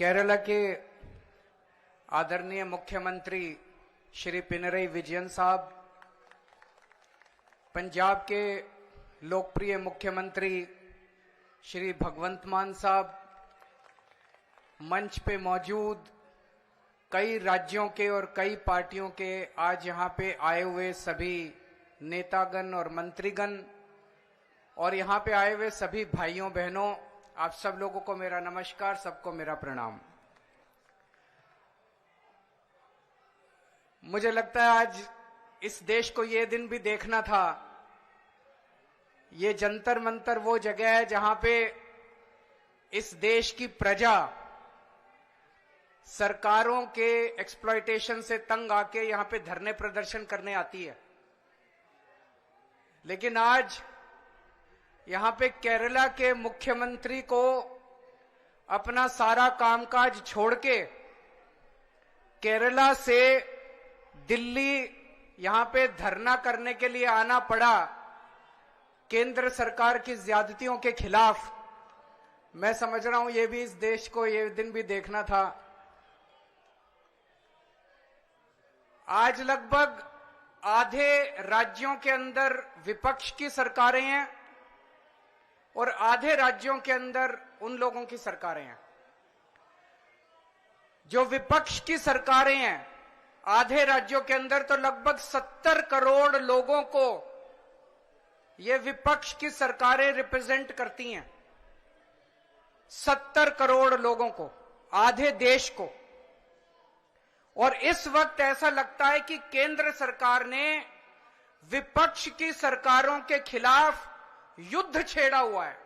केरला के आदरणीय मुख्यमंत्री श्री पिनरई विजयन साहब, पंजाब के लोकप्रिय मुख्यमंत्री श्री भगवंत मान साहब, मंच पे मौजूद कई राज्यों के और कई पार्टियों के आज यहां पे आए हुए सभी नेतागण और मंत्रीगण और यहां पे आए हुए सभी भाइयों बहनों, आप सब लोगों को मेरा नमस्कार, सबको मेरा प्रणाम। मुझे लगता है आज इस देश को ये दिन भी देखना था। ये जंतर मंतर वो जगह है जहां पे इस देश की प्रजा सरकारों के एक्सप्लॉयटेशन से तंग आके यहां पे धरने प्रदर्शन करने आती है। लेकिन आज यहां पे केरला के मुख्यमंत्री को अपना सारा कामकाज छोड़ के केरला से दिल्ली यहां पे धरना करने के लिए आना पड़ा केंद्र सरकार की ज्यादतियों के खिलाफ। मैं समझ रहा हूं ये भी इस देश को ये दिन भी देखना था। आज लगभग आधे राज्यों के अंदर विपक्ष की सरकारें हैं और आधे राज्यों के अंदर उन लोगों की सरकारें हैं। जो विपक्ष की सरकारें हैं आधे राज्यों के अंदर, तो लगभग 70 करोड़ लोगों को ये विपक्ष की सरकारें रिप्रेजेंट करती हैं। 70 करोड़ लोगों को, आधे देश को। और इस वक्त ऐसा लगता है कि केंद्र सरकार ने विपक्ष की सरकारों के खिलाफ युद्ध छेड़ा हुआ है।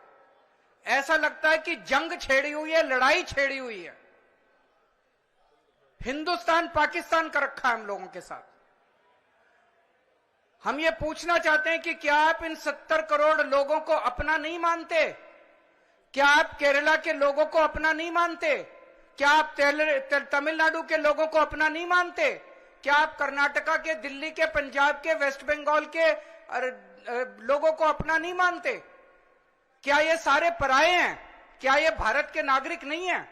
ऐसा लगता है कि जंग छेड़ी हुई है, लड़ाई छेड़ी हुई है। हिंदुस्तान पाकिस्तान का रखा है हम लोगों के साथ। हम ये पूछना चाहते हैं कि क्या आप इन 70 करोड़ लोगों को अपना नहीं मानते? क्या आप केरला के लोगों को अपना नहीं मानते? क्या आप तमिलनाडु के लोगों को अपना नहीं मानते? क्या आप कर्नाटका के, दिल्ली के, पंजाब के, वेस्ट बंगाल के लोगों को अपना नहीं मानते? क्या ये सारे पराये हैं? क्या ये भारत के नागरिक नहीं हैं?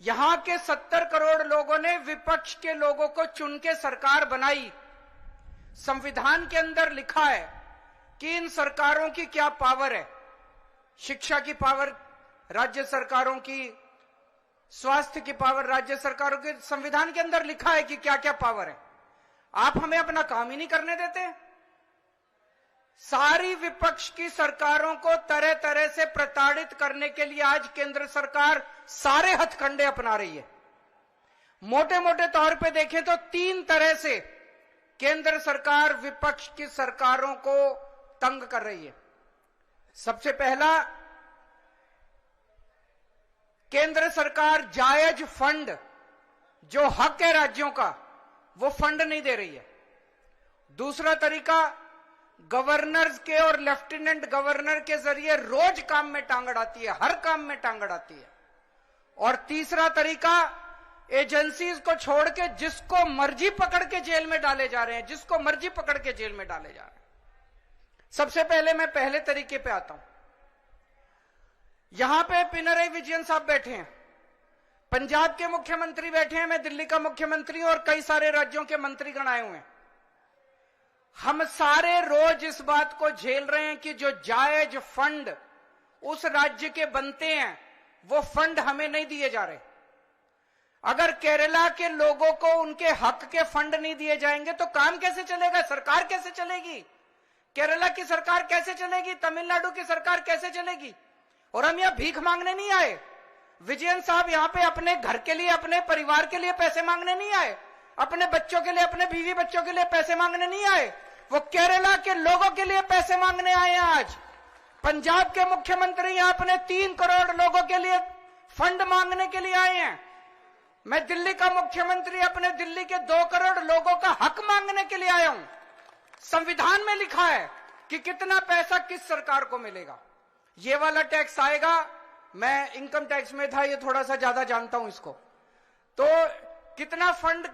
यहां के 70 करोड़ लोगों ने विपक्ष के लोगों को चुन के सरकार बनाई। संविधान के अंदर लिखा है कि इन सरकारों की क्या पावर है। शिक्षा की पावर राज्य सरकारों की, स्वास्थ्य की पावर राज्य सरकारों के, संविधान के अंदर लिखा है कि क्या क्या पावर है। आप हमें अपना काम ही नहीं करने देते। सारी विपक्ष की सरकारों को तरह तरह से प्रताड़ित करने के लिए आज केंद्र सरकार सारे हथकंडे अपना रही है। मोटे मोटे तौर पे देखें तो 3 तरह से केंद्र सरकार विपक्ष की सरकारों को तंग कर रही है। सबसे पहला, केंद्र सरकार जायज फंड, जो हक है राज्यों का, वो फंड नहीं दे रही है। दूसरा तरीका, गवर्नर्स के और लेफ्टिनेंट गवर्नर के जरिए रोज काम में टांग अड़ाती है, हर काम में टांग अड़ाती है। और तीसरा तरीका, एजेंसीज को छोड़ के जिसको मर्जी पकड़ के जेल में डाले जा रहे हैं, जिसको मर्जी पकड़ के जेल में डाले जा रहे हैं। सबसे पहले मैं पहले तरीके पे आता हूं। यहां पे पिनरई विजयन साहब बैठे हैं, पंजाब के मुख्यमंत्री बैठे हैं, मैं दिल्ली का मुख्यमंत्री और कई सारे राज्यों के मंत्रीगण आए हुए हैं। हम सारे रोज इस बात को झेल रहे हैं कि जो जायज फंड उस राज्य के बनते हैं वो फंड हमें नहीं दिए जा रहे। अगर केरला के लोगों को उनके हक के फंड नहीं दिए जाएंगे तो काम कैसे चलेगा? सरकार कैसे चलेगी? केरला की सरकार कैसे चलेगी? तमिलनाडु की सरकार कैसे चलेगी? और हम यहां भीख मांगने नहीं आए। विजयन साहब यहां पे अपने घर के लिए, अपने परिवार के लिए पैसे मांगने नहीं आए, अपने बच्चों के लिए, अपने बीवी बच्चों के लिए पैसे मांगने नहीं आए। वो केरला के लोगों के लिए पैसे मांगने आए हैं। आज पंजाब के मुख्यमंत्री यहां अपने 3 करोड़ लोगों के लिए फंड मांगने के लिए आए हैं। मैं दिल्ली का मुख्यमंत्री अपने दिल्ली के 2 करोड़ लोगों का हक मांगने के लिए आया हूं। संविधान में लिखा है कि कितना पैसा किस सरकार को मिलेगा। ये वाला टैक्स आएगा, मैं इनकम टैक्स में था, ये थोड़ा सा ज्यादा जानता हूं इसको, तो कितना फंड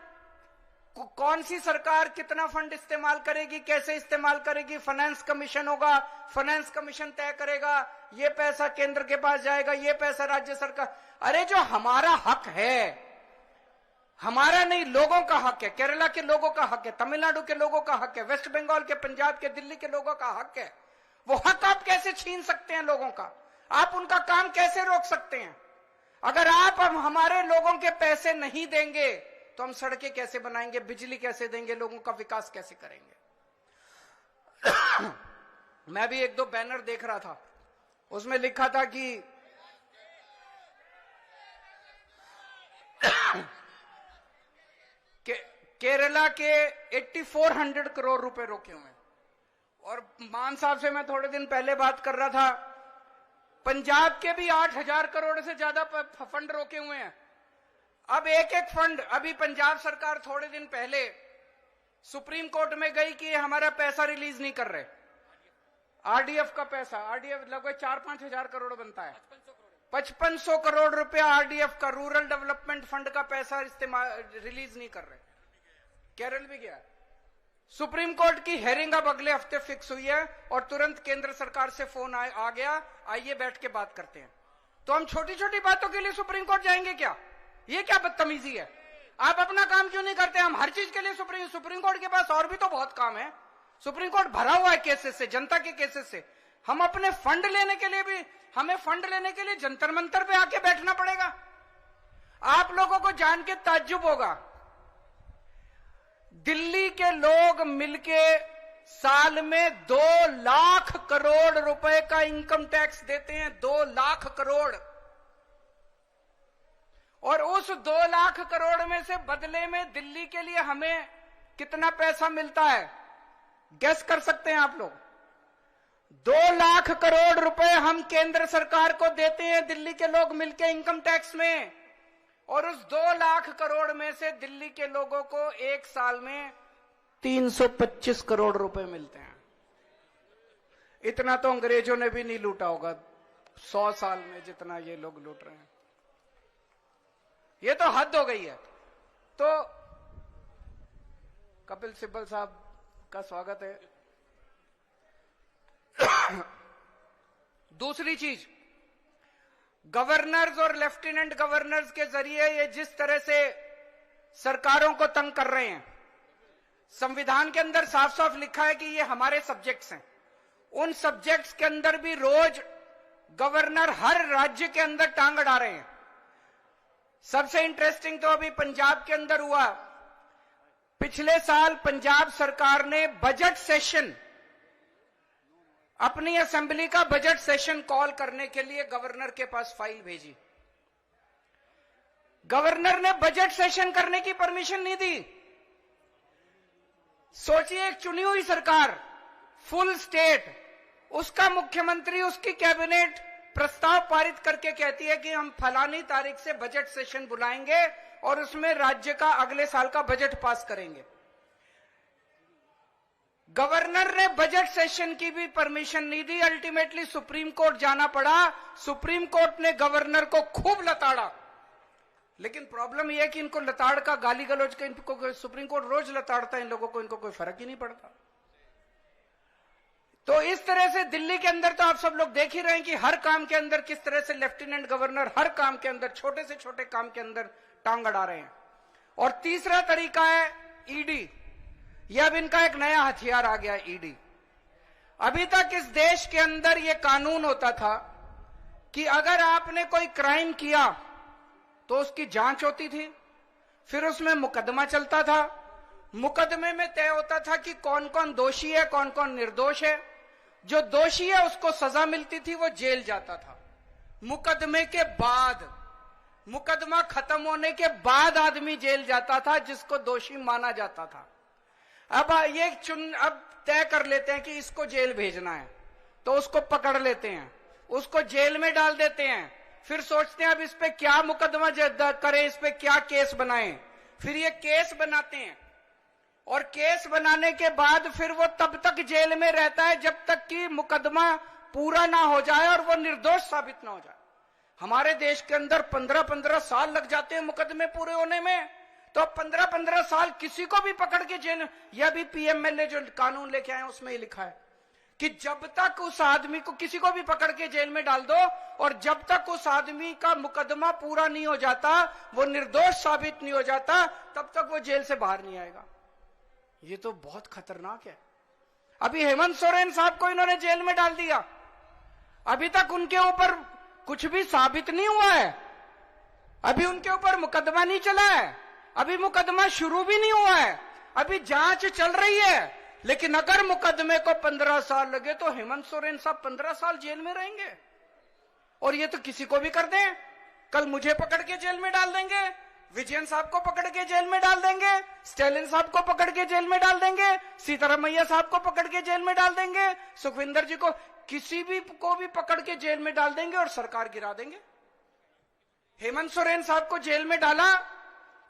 कौन सी सरकार कितना फंड इस्तेमाल करेगी, कैसे इस्तेमाल करेगी, फाइनेंस कमीशन होगा, फाइनेंस कमीशन तय करेगा, ये पैसा केंद्र के पास जाएगा, ये पैसा राज्य सरकार। अरे जो हमारा हक है, हमारा नहीं, लोगों का हक है, केरला के लोगों का हक है, तमिलनाडु के लोगों का हक है, वेस्ट बंगाल के, पंजाब के, दिल्ली के लोगों का हक है, वो हक आप कैसे छीन सकते हैं लोगों का? आप उनका काम कैसे रोक सकते हैं? अगर आप हम हमारे लोगों के पैसे नहीं देंगे तो हम सड़कें कैसे बनाएंगे, बिजली कैसे देंगे, लोगों का विकास कैसे करेंगे? मैं भी एक दो बैनर देख रहा था, उसमें लिखा था कि केरला के 8400 करोड़ रुपए रोके हुए हैं। और मान साहब से मैं थोड़े दिन पहले बात कर रहा था, पंजाब के भी 8000 करोड़ से ज्यादा फंड रोके हुए हैं। अब एक एक फंड, अभी पंजाब सरकार थोड़े दिन पहले सुप्रीम कोर्ट में गई कि हमारा पैसा रिलीज नहीं कर रहे, आरडीएफ का पैसा, आरडीएफ लगभग 4-5 हजार करोड़ बनता है, 5500 करोड़ रुपया आरडीएफ का, रूरल डेवलपमेंट फंड का पैसा इस्तेमाल रिलीज नहीं कर रहे। केरल भी गया, सुप्रीम कोर्ट की हेयरिंग अब अगले हफ्ते फिक्स हुई है और तुरंत केंद्र सरकार से फोन आ गया, आइए बैठ के बात करते हैं। तो हम छोटी छोटी बातों के लिए सुप्रीम कोर्ट जाएंगे क्या? ये क्या बदतमीजी है? आप अपना काम क्यों नहीं करते? हम हर चीज के लिए सुप्रीम कोर्ट के पास और भी तो बहुत काम है। सुप्रीम कोर्ट भरा हुआ है केसेस से, जनता के केसेस से। हम अपने फंड लेने के लिए भी, हमें फंड लेने के लिए जंतर मंतर पे आके बैठना पड़ेगा। आप लोगों को जान के ताज्जुब होगा, दिल्ली के लोग मिलके साल में 2 लाख करोड़ रुपए का इनकम टैक्स देते हैं, 2 लाख करोड़। और उस 2 लाख करोड़ में से बदले में दिल्ली के लिए हमें कितना पैसा मिलता है, गेस कर सकते हैं आप लोग? 2 लाख करोड़ रुपए हम केंद्र सरकार को देते हैं दिल्ली के लोग मिलके इनकम टैक्स में, और उस 2 लाख करोड़ में से दिल्ली के लोगों को एक साल में 325 करोड़ रुपए मिलते हैं। इतना तो अंग्रेजों ने भी नहीं लूटा होगा 100 साल में जितना ये लोग लूट रहे हैं। ये तो हद हो गई है। तो कपिल सिब्बल साहब का स्वागत है। दूसरी चीज, गवर्नर्स और लेफ्टिनेंट गवर्नर्स के जरिए ये जिस तरह से सरकारों को तंग कर रहे हैं, संविधान के अंदर साफ साफ लिखा है कि ये हमारे सब्जेक्ट्स हैं। उन सब्जेक्ट्स के अंदर भी रोज गवर्नर हर राज्य के अंदर टांग अड़ा रहे हैं। सबसे इंटरेस्टिंग तो अभी पंजाब के अंदर हुआ। पिछले साल पंजाब सरकार ने बजट सेशन, अपनी असेंबली का बजट सेशन कॉल करने के लिए गवर्नर के पास फाइल भेजी। गवर्नर ने बजट सेशन करने की परमिशन नहीं दी। सोचिए, एक चुनी हुई सरकार, फुल स्टेट, उसका मुख्यमंत्री, उसकी कैबिनेट प्रस्ताव पारित करके कहती है कि हम फलानी तारीख से बजट सेशन बुलाएंगे और उसमें राज्य का अगले साल का बजट पास करेंगे। गवर्नर ने बजट सेशन की भी परमिशन नहीं दी। अल्टीमेटली सुप्रीम कोर्ट जाना पड़ा। सुप्रीम कोर्ट ने गवर्नर को खूब लताड़ा। लेकिन प्रॉब्लम यह है कि इनको लताड़ का, गाली गलौज का, इनको सुप्रीम कोर्ट रोज लताड़ता है इन लोगों को, इनको कोई फर्क ही नहीं पड़ता। तो इस तरह से दिल्ली के अंदर तो आप सब लोग देख ही रहे हैं कि हर काम के अंदर किस तरह से लेफ्टिनेंट गवर्नर हर काम के अंदर, छोटे से छोटे काम के अंदर टांग अड़ा रहे हैं। और तीसरा तरीका है ईडी। यह अब इनका एक नया हथियार आ गया, ईडी। अभी तक इस देश के अंदर यह कानून होता था कि अगर आपने कोई क्राइम किया तो उसकी जांच होती थी, फिर उसमें मुकदमा चलता था। मुकदमे में तय होता था कि कौन कौन दोषी है, कौन कौन निर्दोष है। जो दोषी है उसको सजा मिलती थी, वो जेल जाता था। मुकदमे के बाद, मुकदमा खत्म होने के बाद आदमी जेल जाता था जिसको दोषी माना जाता था। अब ये अब तय कर लेते हैं कि इसको जेल भेजना है, तो उसको पकड़ लेते हैं, उसको जेल में डाल देते हैं। फिर सोचते हैं अब इस पे क्या मुकदमा करें, इस पे क्या केस बनाएं। फिर ये केस बनाते हैं और केस बनाने के बाद फिर वो तब तक जेल में रहता है जब तक कि मुकदमा पूरा ना हो जाए और वो निर्दोष साबित ना हो जाए। हमारे देश के अंदर 15-15 साल लग जाते हैं मुकदमे पूरे होने में। तो 15-15 साल किसी को भी पकड़ के जेल, यह भी पीएमएलए जो कानून लेके आए उसमें ही लिखा है कि जब तक उस आदमी को, किसी को भी पकड़ के जेल में डाल दो और जब तक उस आदमी का मुकदमा पूरा नहीं हो जाता, वो निर्दोष साबित नहीं हो जाता, तब तक वो जेल से बाहर नहीं आएगा। ये तो बहुत खतरनाक है। अभी हेमंत सोरेन साहब को इन्होंने जेल में डाल दिया, अभी तक उनके ऊपर कुछ भी साबित नहीं हुआ है, अभी उनके ऊपर मुकदमा नहीं चला है, अभी मुकदमा शुरू भी नहीं हुआ है, अभी जांच चल रही है। लेकिन अगर मुकदमे को 15 साल लगे तो हेमंत सोरेन साहब 15 साल जेल में रहेंगे। और ये तो किसी को भी कर दें, कल मुझे पकड़ के जेल में डाल देंगे, विजयन साहब को पकड़ के जेल में डाल देंगे, स्टालिन साहब को पकड़ के जेल में डाल देंगे, सीतारामैया साहब को पकड़ के जेल में डाल देंगे, सुखविंदर जी को, किसी भी को भी पकड़ के जेल में डाल देंगे और सरकार गिरा देंगे। हेमंत सोरेन साहब को जेल में डाला,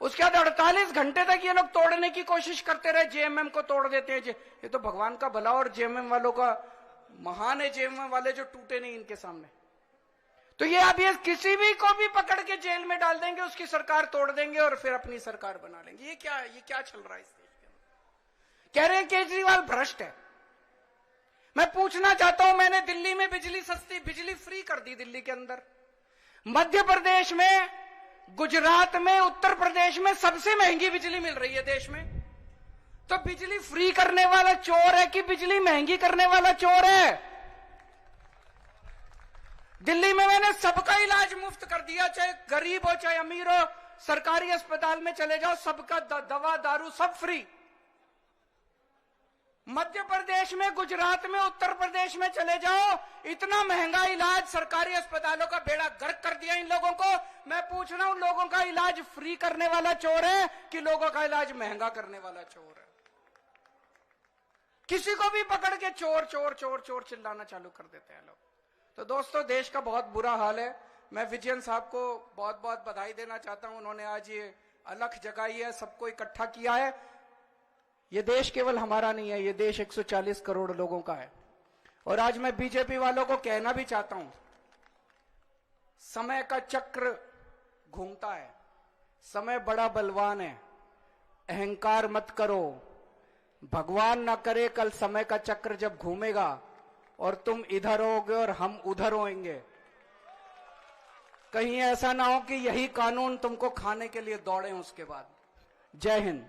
उसके बाद 48 घंटे तक ये लोग तोड़ने की कोशिश करते रहे, जेएमएम को तोड़ देते हैं। ये तो भगवान का भला और जेएमएम वालों का महान है, जेएमएम वाले जो टूटे नहीं इनके सामने। तो ये अब ये किसी भी को भी पकड़ के जेल में डाल देंगे, उसकी सरकार तोड़ देंगे और फिर अपनी सरकार बना लेंगे। ये क्या चल रहा है इस देश के अंदर? कह रहे हैं केजरीवाल भ्रष्ट है। मैं पूछना चाहता हूं, मैंने दिल्ली में बिजली सस्ती, बिजली फ्री कर दी दिल्ली के अंदर, मध्य प्रदेश में, गुजरात में, उत्तर प्रदेश में सबसे महंगी बिजली मिल रही है देश में। तो बिजली फ्री करने वाला चोर है कि बिजली महंगी करने वाला चोर है? दिल्ली में मैंने सबका इलाज मुफ्त कर दिया, चाहे गरीब हो चाहे अमीर हो, सरकारी अस्पताल में चले जाओ, सबका दवा दारू सब फ्री। मध्य प्रदेश में, गुजरात में, उत्तर प्रदेश में चले जाओ, इतना महंगा इलाज, सरकारी अस्पतालों का बेड़ा गर्क कर दिया इन लोगों को। मैं पूछ रहा हूं, लोगों का इलाज फ्री करने वाला चोर है कि लोगों का इलाज महंगा करने वाला चोर है? किसी को भी पकड़ के चोर चोर चोर चोर चिल्लाना चालू कर देते हैं लोग। तो दोस्तों, देश का बहुत बुरा हाल है। मैं विजयन साहब को बहुत बहुत बधाई देना चाहता हूं, उन्होंने आज ये अलख जगाई है, सबको इकट्ठा किया है। ये देश केवल हमारा नहीं है, ये देश 140 करोड़ लोगों का है। और आज मैं बीजेपी वालों को कहना भी चाहता हूं, समय का चक्र घूमता है, समय बड़ा बलवान है, अहंकार मत करो। भगवान ना करे कल समय का चक्र जब घूमेगा और तुम इधर होगे और हम उधर होंगे, कहीं ऐसा ना हो कि यही कानून तुमको खाने के लिए दौड़े उसके बाद। जय हिंद।